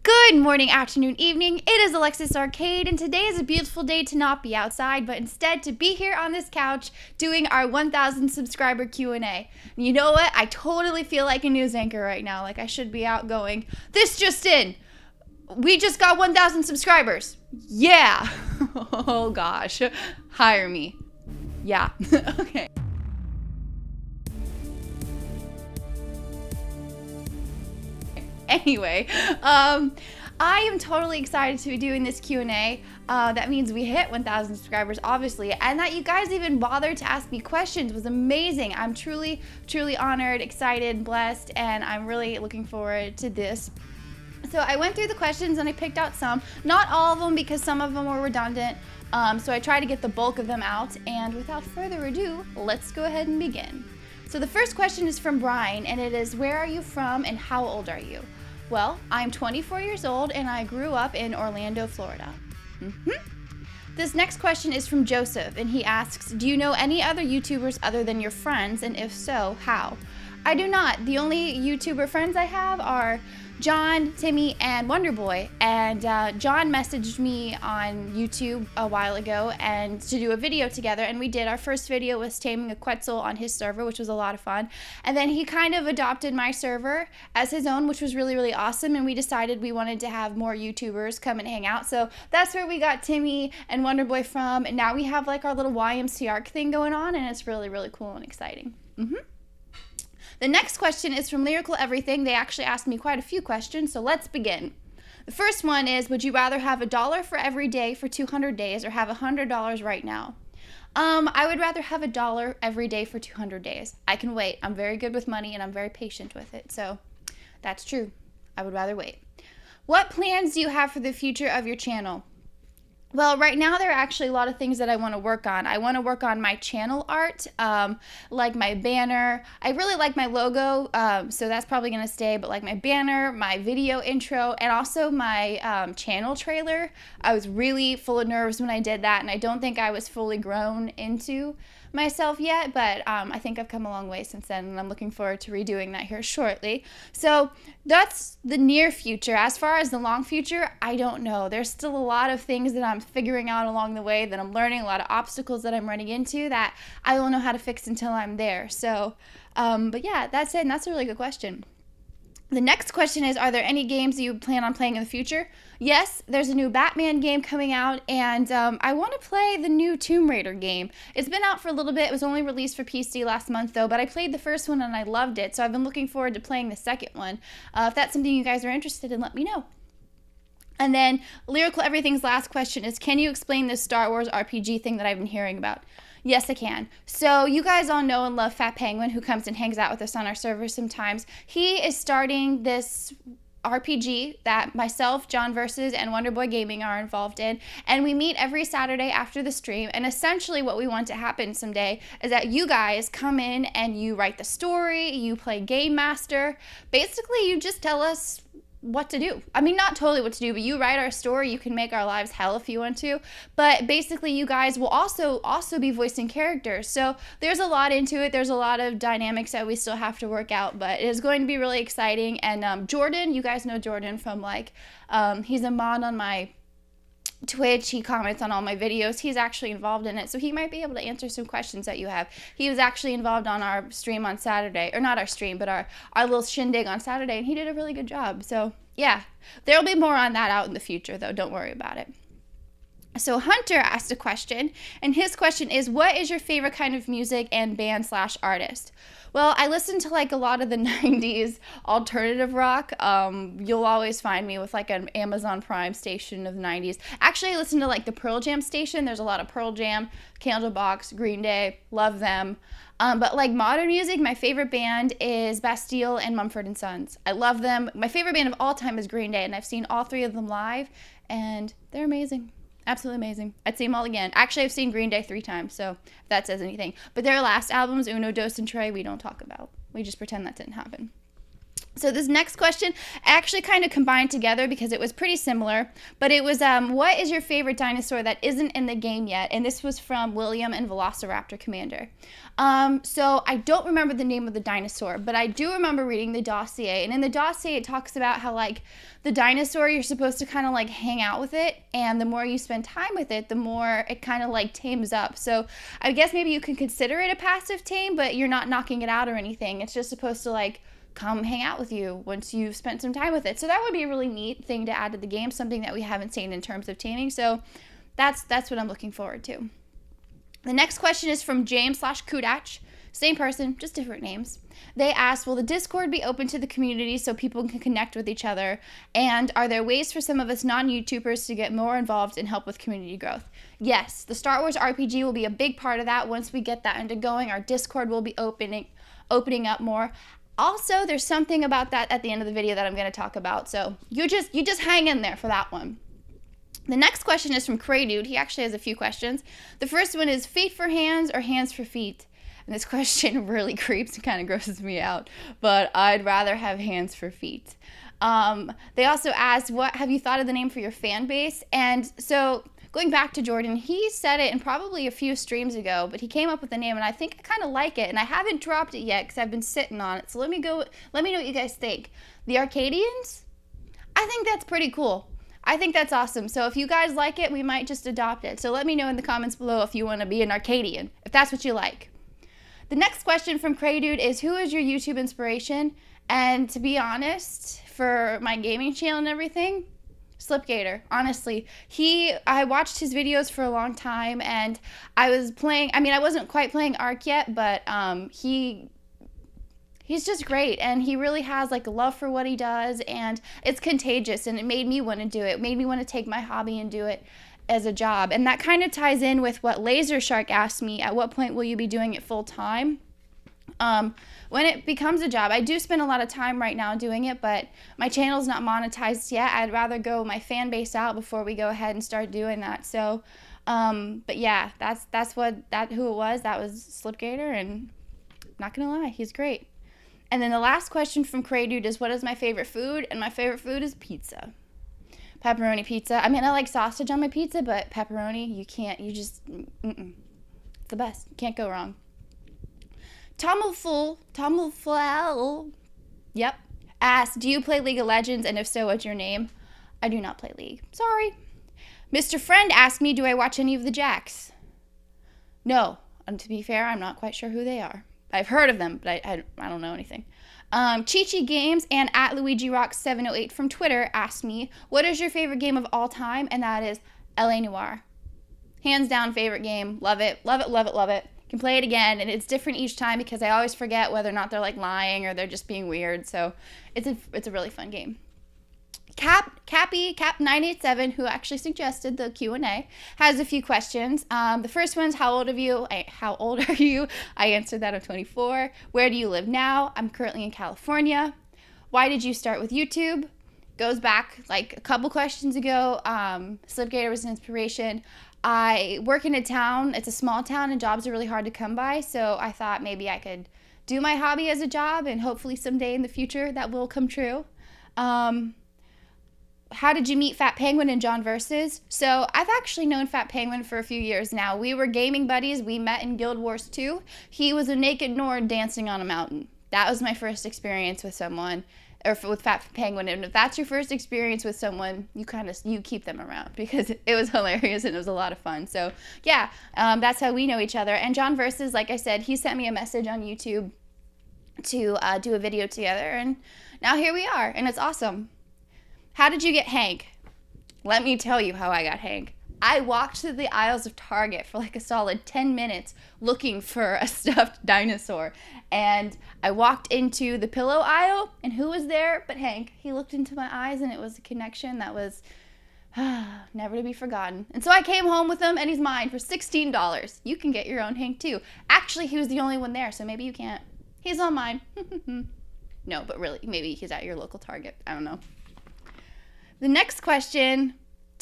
Good morning, afternoon, evening. It is Alexis Arcade, and today is a beautiful day to not be outside, but instead to be here on this couch doing our 1,000 subscriber Q&A. And you know what? I totally feel like a news anchor right now, like I should be out going, "This just in. We just got 1,000 subscribers. Yeah." Oh gosh. Hire me. Yeah. Okay. Anyway, I am totally excited to be doing this Q&A. That means we hit 1,000 subscribers, obviously, and that you guys even bothered to ask me questions was amazing. I'm truly, truly honored, excited, blessed, and I'm really looking forward to this. So I went through the questions and I picked out some, not all of them because some of them were redundant. So I tried to get the bulk of them out, and without further ado, let's go ahead and begin. So the first question is from Brian, and it is, where are you from and how old are you? Well, I'm 24 years old and I grew up in Orlando, Florida. This next question is from Joseph, and he asks, do you know any other YouTubers other than your friends, and if so, how? I do not. The only YouTuber friends I have are John, Timmy, and Wonderboy, and John messaged me on YouTube a while ago and to do a video together, and we did. Our first video was taming a Quetzal on his server, which was a lot of fun, and then he kind of adopted my server as his own, which was really, really awesome, and we decided we wanted to have more YouTubers come and hang out, so that's where we got Timmy and Wonderboy from, and now we have like our little YMCArk thing going on, and it's really, really cool and exciting. The next question is from Lyrical Everything. They actually asked me quite a few questions, so let's begin. The first one is, would you rather have $1 for every day for 200 days or have $100 right now? I would rather have $1 every day for 200 days. I can wait. I'm very good with money and I'm very patient with it, so that's true. I would rather wait. What plans do you have for the future of your channel? Well, right now there are actually a lot of things that I want to work on. I want to work on my channel art, like my banner. I really like my logo, so that's probably going to stay, but like my banner, my video intro, and also my channel trailer. I was really full of nerves when I did that, and I don't think I was fully grown into myself yet, but I think I've come a long way since then, and I'm looking forward to redoing that here shortly. So that's the near future. As far as the long future, I don't know. There's still a lot of things that I'm figuring out along the way, that I'm learning, a lot of obstacles that I'm running into that I don't know how to fix until I'm there. So, but yeah, that's it, and that's a really good question. The next question is, are there any games that you plan on playing in the future? Yes, there's a new Batman game coming out, and I want to play the new Tomb Raider game. It's been out for a little bit. It was only released for PC last month, though, but I played the first one and I loved it, so I've been looking forward to playing the second one. If that's something you guys are interested in, let me know. And then Lyrical Everything's last question is, can you explain this Star Wars RPG thing that I've been hearing about? Yes, I can. So you guys all know and love Fat Penguin, who comes and hangs out with us on our server sometimes. He is starting this RPG that myself, John Versus, and Wonderboy Gaming are involved in, and we meet every Saturday after the stream, and essentially what we want to happen someday is that you guys come in and you write the story, you play Game Master. Basically, you just tell us what to do. I mean, not totally what to do, but you write our story. You can make our lives hell if you want to, but basically you guys will also be voicing characters. So there's a lot into it. There's a lot of dynamics that we still have to work out, but it is going to be really exciting. And Jordan, you guys know Jordan from like, he's a mod on my Twitch. He comments on all my videos. He's actually involved in it, so he might be able to answer some questions that you have. He was actually involved on our stream on Saturday, or not our stream, but our little shindig on Saturday, and he did a really good job. So yeah, there'll be more on that out in the future, though. Don't worry about it. So Hunter asked a question, and his question is, what is your favorite kind of music and band / artist? Well, I listen to like a lot of the 90s alternative rock. You'll always find me with like an Amazon Prime station of the 90s. Actually, I listen to like the Pearl Jam station. There's a lot of Pearl Jam, Candlebox, Green Day, love them. But like modern music, my favorite band is Bastille and Mumford & Sons. I love them. My favorite band of all time is Green Day, and I've seen all three of them live, and they're amazing. Absolutely amazing. I'd see them all again. Actually, I've seen Green Day 3 times, so if that says anything. But their last albums, Uno, Dos, and Tre, we don't talk about. We just pretend that didn't happen. So this next question actually kind of combined together because it was pretty similar, but it was, what is your favorite dinosaur that isn't in the game yet? And this was from William and Velociraptor Commander. So I don't remember the name of the dinosaur, but I do remember reading the dossier. And in the dossier, it talks about how, like, the dinosaur, you're supposed to kind of, like, hang out with it. And the more you spend time with it, the more it kind of, like, tames up. So I guess maybe you can consider it a passive tame, but you're not knocking it out or anything. It's just supposed to, like, come hang out with you once you've spent some time with it. So that would be a really neat thing to add to the game, something that we haven't seen in terms of taming. So that's what I'm looking forward to. The next question is from James/Kudach. Same person, just different names. They asked, will the Discord be open to the community so people can connect with each other? And are there ways for some of us non-YouTubers to get more involved and help with community growth? Yes, the Star Wars RPG will be a big part of that. Once we get that into going, our Discord will be opening up more. Also, there's something about that at the end of the video that I'm going to talk about. So you just hang in there for that one. The next question is from Cray Dude. He actually has a few questions. The first one is feet for hands or hands for feet? And this question really creeps and kind of grosses me out, but I'd rather have hands for feet. They also asked, what have you thought of the name for your fan base? And so going back to Jordan, he said it in probably a few streams ago, but he came up with the name, and I think I kind of like it, and I haven't dropped it yet because I've been sitting on it. So let me know what you guys think. The Arcadians? I think that's pretty cool. I think that's awesome. So if you guys like it, we might just adopt it. So let me know in the comments below if you want to be an Arcadian, if that's what you like. The next question from Cray Dude is, who is your YouTube inspiration? And to be honest, for my gaming channel and everything, Slipgator, honestly. I watched his videos for a long time, and I wasn't quite playing Ark yet, but he's just great, and he really has like a love for what he does, and it's contagious, and it made me want to do it. It made me want to take my hobby and do it as a job. And that kind of ties in with what Laser Shark asked me, at what point will you be doing it full time? When it becomes a job. I do spend a lot of time right now doing it, but my channel's not monetized yet. I'd rather go my fan base out before we go ahead and start doing that. So, but yeah, that's who it was. That was Slipgator, and not gonna lie, he's great. And then the last question from Cray Dude is, what is my favorite food? And my favorite food is pizza. Pepperoni pizza. I mean, I like sausage on my pizza, but pepperoni, it's the best. You can't go wrong. Tommelful, yep, asked, do you play League of Legends, and if so, what's your name? I do not play League. Sorry. Mr. Friend asked me, do I watch any of the Jacks? No. And to be fair, I'm not quite sure who they are. I've heard of them, but I don't know anything. Chi-Chi Games and at LuigiRock708 from Twitter asked me, what is your favorite game of all time? And that is L.A. Noire. Hands down favorite game. Love it, love it, love it, love it. Can play it again, and it's different each time because I always forget whether or not they're like lying or they're just being weird. So it's a really fun game. Cap987, who actually suggested the Q&A, has a few questions. The first one's, how old are you? I answered that. I'm 24. Where do you live now? I'm currently in California. Why did you start with YouTube? Goes back like a couple questions ago. Slipgator was an inspiration. I work in a town. It's a small town, and jobs are really hard to come by. So I thought maybe I could do my hobby as a job, and hopefully someday in the future that will come true. How did you meet Fat Penguin and John Versus? So I've actually known Fat Penguin for a few years now. We were gaming buddies. We met in Guild Wars 2. He was a naked Nord dancing on a mountain. That was my first experience with someone, or with Fat Penguin. And if that's your first experience with someone, you keep them around because it was hilarious and it was a lot of fun. So yeah, that's how we know each other. And John Versus, like I said, he sent me a message on YouTube to do a video together, and now here we are, and it's awesome. How did you get Hank? Let me tell you how I got Hank. I walked through the aisles of Target for like a solid 10 minutes looking for a stuffed dinosaur. And I walked into the pillow aisle, and who was there but Hank? He looked into my eyes, and it was a connection that was never to be forgotten. And so I came home with him, and he's mine for $16. You can get your own Hank too. Actually, he was the only one there, so maybe you can't. He's all mine. No, but really, maybe he's at your local Target. I don't know. The next question,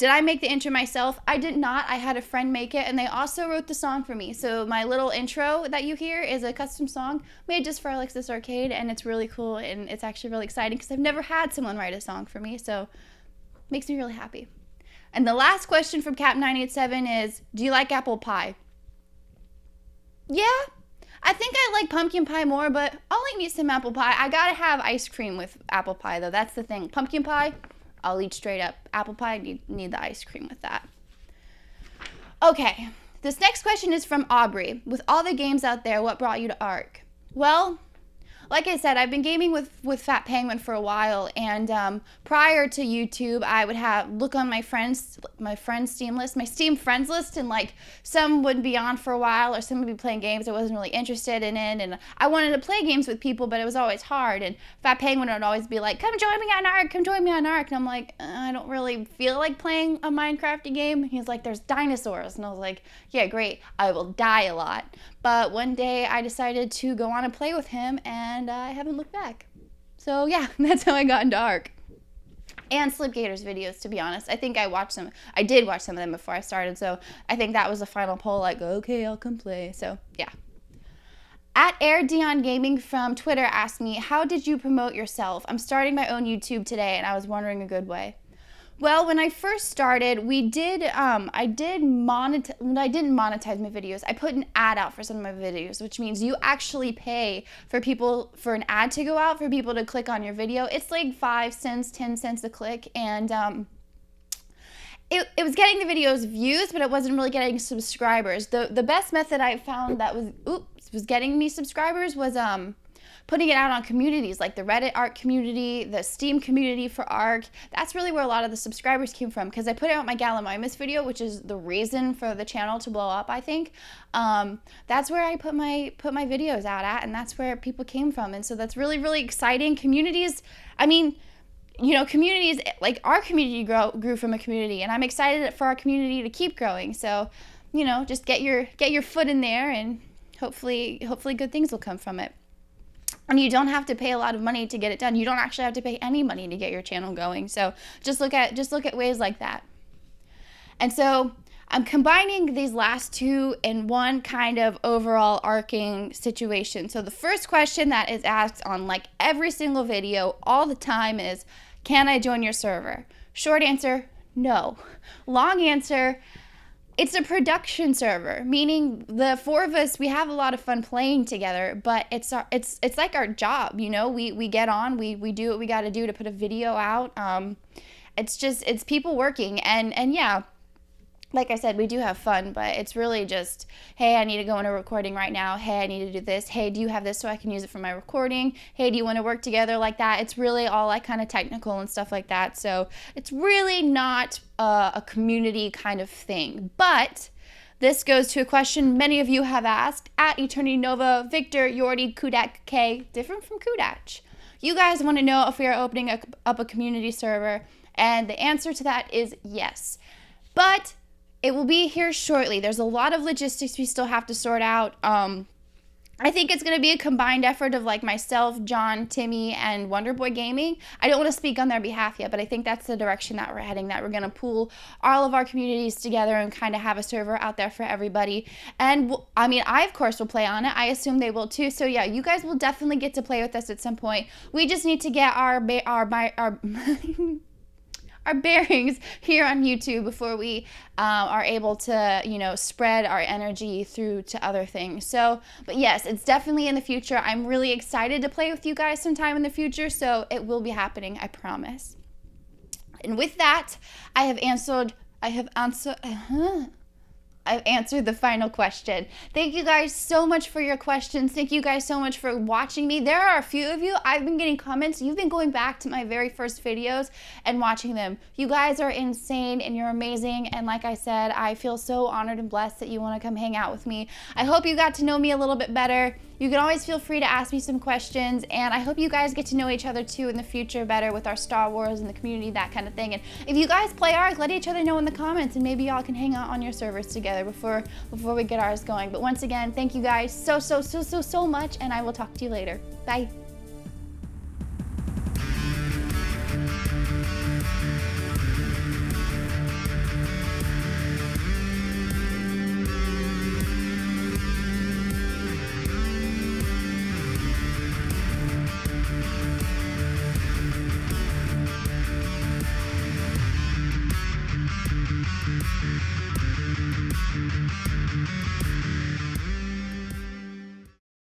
Did I make the intro myself? I did not. I had a friend make it, and they also wrote the song for me. So my little intro that you hear is a custom song made just for Alexis Arcade, and it's really cool, and it's actually really exciting because I've never had someone write a song for me, so it makes me really happy. And the last question from Cap987 is, do you like apple pie? Yeah, I think I like pumpkin pie more, but I'll eat me some apple pie. I gotta have ice cream with apple pie, though. That's the thing. Pumpkin pie, I'll eat straight up. Apple pie, need the ice cream with that. Okay, this next question is from Aubrey. With all the games out there, what brought you to ARK? Well, like I said, I've been gaming with Fat Penguin for a while, and prior to YouTube, I would look on my friends' Steam list, my Steam friends list, and like some would be on for a while, or some would be playing games I wasn't really interested in, and I wanted to play games with people, but it was always hard. And Fat Penguin would always be like, "Come join me on ARK, come join me on ARK," and I'm like, I don't really feel like playing a Minecrafty game. He's like, "There's dinosaurs," and I was like, "Yeah, great. I will die a lot." But one day I decided to go on and play with him, and I haven't looked back. So yeah, that's how I got into ARK. And Slipgator's videos, to be honest. I think I did watch some of them before I started, so I think that was the final poll, like, okay, I'll come play. So yeah. At Dion Gaming from Twitter asked me, how did you promote yourself? I'm starting my own YouTube today, and I was wondering a good way. Well, when I first started, I didn't monetize my videos. I put an ad out for some of my videos, which means you actually pay for an ad to go out, for people to click on your video. It's like 5 cents, 10 cents a click, and it was getting the videos views, but it wasn't really getting subscribers. The best method I found that was getting me subscribers was putting it out on communities like the Reddit ARK community, the Steam community for ARK. That's really where a lot of the subscribers came from, because I put out my Gallimimus video, which is the reason for the channel to blow up, I think. That's where I put my videos out at, and that's where people came from. And so that's really, really exciting. Communities, I mean, you know, communities, like our community grew from a community, and I'm excited for our community to keep growing. So, you know, just get your foot in there, and hopefully good things will come from it. And you don't have to pay a lot of money to get it done. You don't actually have to pay any money to get your channel going. So just look at ways like that. And so I'm combining these last two in one kind of overall arcing situation. So the first question that is asked on like every single video all the time is, can I join your server? Short answer, no. Long answer, it's a production server, meaning the four of us, we have a lot of fun playing together, but it's like our job, you know. We get on, we do what we got to do to put a video out. It's people working, and yeah, like I said, we do have fun, but it's really just, hey, I need to go into recording right now. Hey, I need to do this. Hey, do you have this so I can use it for my recording? Hey, do you want to work together like that? It's really all like kind of technical and stuff like that. So it's really not a community kind of thing. But this goes to a question many of you have asked at Eternity Nova, Victor, Yordi, Kudak K, different from Kudach. You guys want to know if we are opening up a community server, and the answer to that is yes. But it will be here shortly. There's a lot of logistics we still have to sort out. I think it's going to be a combined effort of like myself, John, Timmy, and Wonderboy Gaming. I don't want to speak on their behalf yet, but I think that's the direction that we're heading, that we're going to pool all of our communities together and kind of have a server out there for everybody. And I mean, I of course will play on it. I assume they will too. So yeah, you guys will definitely get to play with us at some point. We just need to get our bearings here on YouTube before we are able to, you know, spread our energy through to other things. So, but yes, it's definitely in the future. I'm really excited to play with you guys sometime in the future, so it will be happening, I promise. And with that, I've answered the final question. Thank you guys so much for your questions. Thank you guys so much for watching me. There are a few of you, I've been getting comments. You've been going back to my very first videos and watching them. You guys are insane and you're amazing. And like I said, I feel so honored and blessed that you want to come hang out with me. I hope you got to know me a little bit better. You can always feel free to ask me some questions, and I hope you guys get to know each other too in the future better with our Star Wars and the community, that kind of thing. And if you guys play ARK, let each other know in the comments, and maybe y'all can hang out on your servers together before we get ours going. But once again, thank you guys so much, and I will talk to you later. Bye.